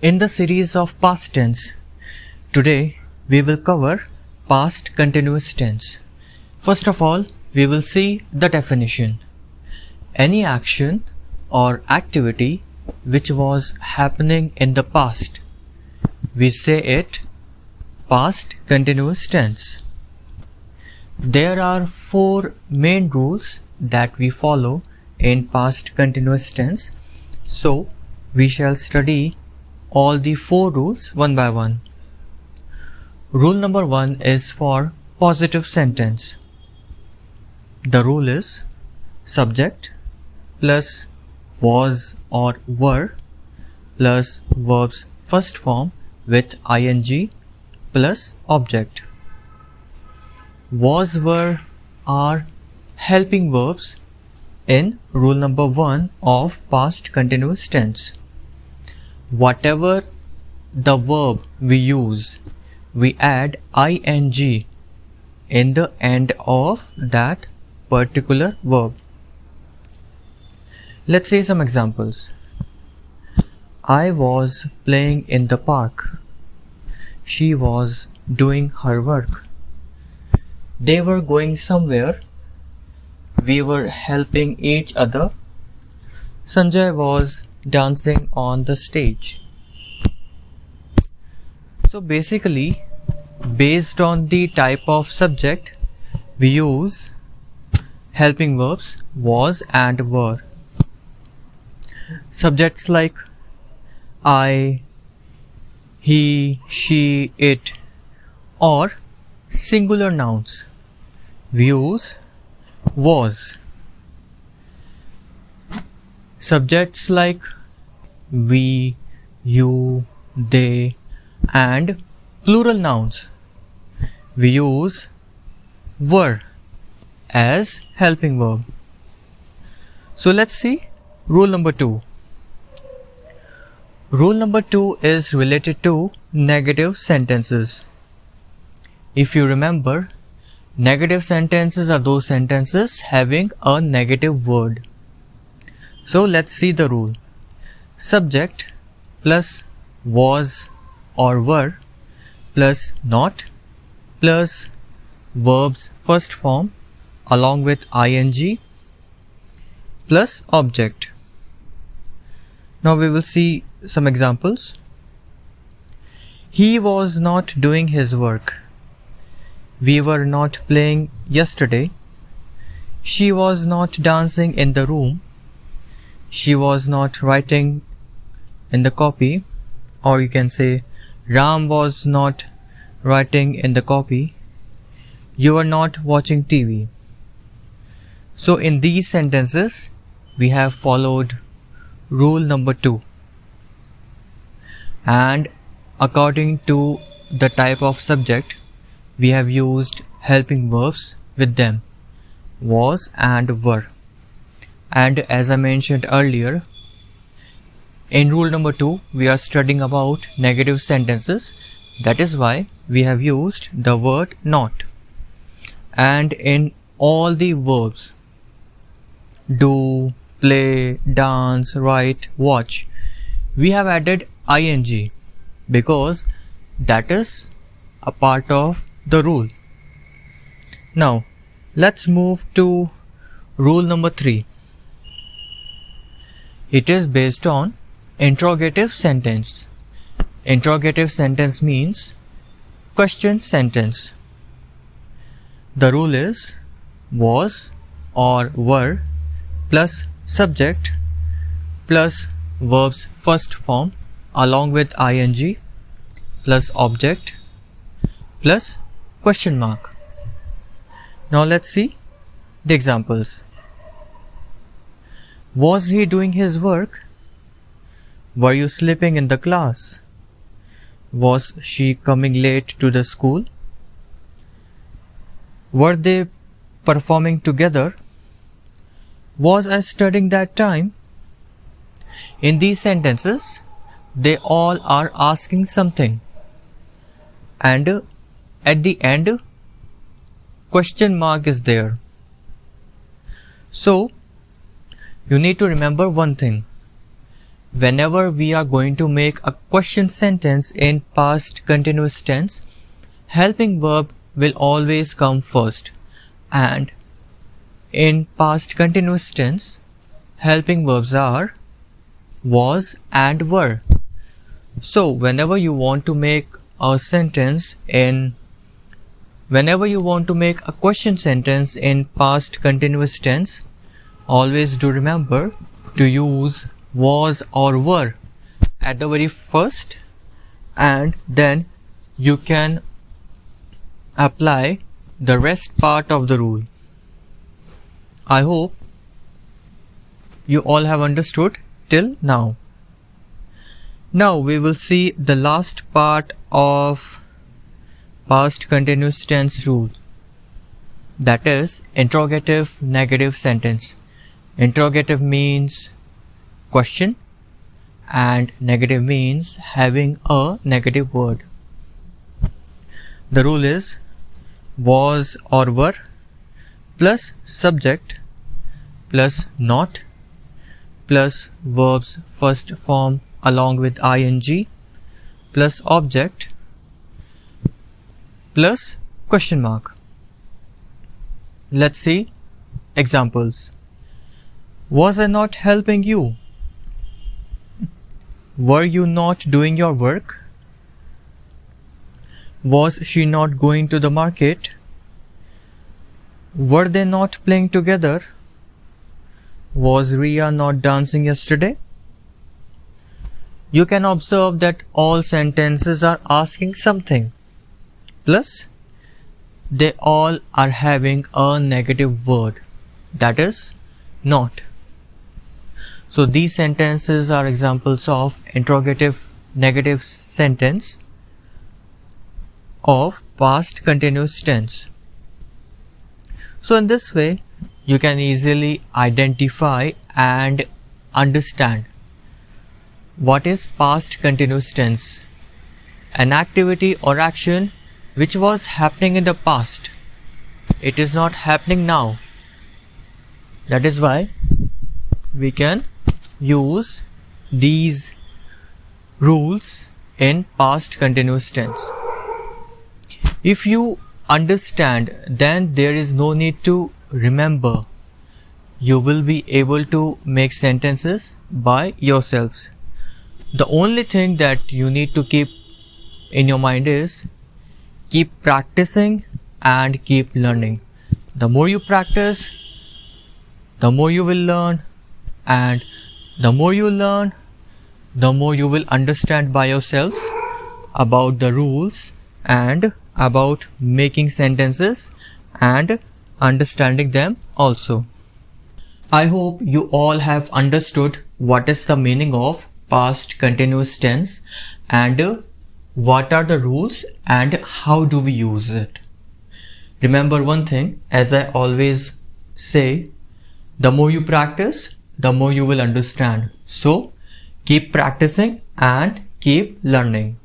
In the series of past tense, today we will cover past continuous tense. First of all, we will see the definition. Any action or activity which was happening in the past, we say it past continuous tense. There are 4 main rules that we follow in past continuous tense, so we shall study all the 4 rules one by one. Rule number 1 is for positive sentence. The rule is subject plus was or were plus verb's first form with ing plus object. Was, were are helping verbs in rule number 1 of past continuous tense. Whatever the verb we use, we add ing in the end of that particular verb. Let's say some examples. I was playing in the park. She was doing her work. They were going somewhere. We were helping each other. Sanjay was dancing on the stage. So basically, based on the type of subject, we use helping verbs was and were. Subjects like I, he, she, it, or singular nouns, we use was. Subjects like we, you, they, and plural nouns, we use were as helping verb. So let's see rule number 2. Rule number 2 is related to negative sentences. If you remember, negative sentences are those sentences having a negative word. So let's see the rule. Subject plus was or were plus not plus verb's first form along with ing plus object. Now we will see some examples. He was not doing his work. We were not playing yesterday. She was not dancing in the room. She was not writing in the copy, or you can say Ram was not writing in the copy. You are not watching TV. So in these sentences, we have followed rule number 2. And according to the type of subject, we have used helping verbs with them, was and were. And as I mentioned earlier, in rule number 2, we are studying about negative sentences. That is why we have used the word not. And in all the verbs, do, play, dance, write, watch, we have added ing because that is a part of the rule. Now, let's move to rule number 3. It is based on interrogative sentence. Interrogative sentence means question sentence. The rule is was or were plus subject plus verb's first form along with ing plus object plus question mark. Now let's see the examples. Was he doing his work? Were you sleeping in the class? Was she coming late to the school? Were they performing together? Was I studying that time? In these sentences, they all are asking something. And at the end, question mark is there. So, you need to remember one thing. whenever we are going to make a question sentence in past continuous tense, helping verb will always come first, and in past continuous tense, helping verbs are was and were. So whenever you want to make a question sentence in past continuous tense, always do remember to use was or were at the very first, and then you can apply the rest part of the rule. I hope you all have understood till now. Now we will see the last part of past continuous tense rule, that is interrogative negative sentence. Interrogative means question and negative means having a negative word. The rule is was or were plus subject plus not plus verb's first form along with ing plus object plus question mark. Let's see examples. Was I not helping you? Were you not doing your work? Was she not going to the market? Were they not playing together? Was Ria not dancing yesterday? You can observe that all sentences are asking something, plus they all are having a negative word, that is not. So these sentences are examples of interrogative negative sentence of past continuous tense. So in this way, you can easily identify and understand what is past continuous tense, an activity or action which was happening in the past. It is not happening now. That is why we can use these rules in past continuous tense. If you understand, then there is no need to remember. You will be able to make sentences by yourselves. The only thing that you need to keep in your mind is keep practicing and keep learning. The more you practice, the more you will learn, and the more you learn, the more you will understand by yourselves about the rules and about making sentences and understanding them also. I hope you all have understood what is the meaning of past continuous tense and what are the rules and how do we use it. Remember one thing, as I always say, the more you practice, the more you will understand. So keep practicing and keep learning.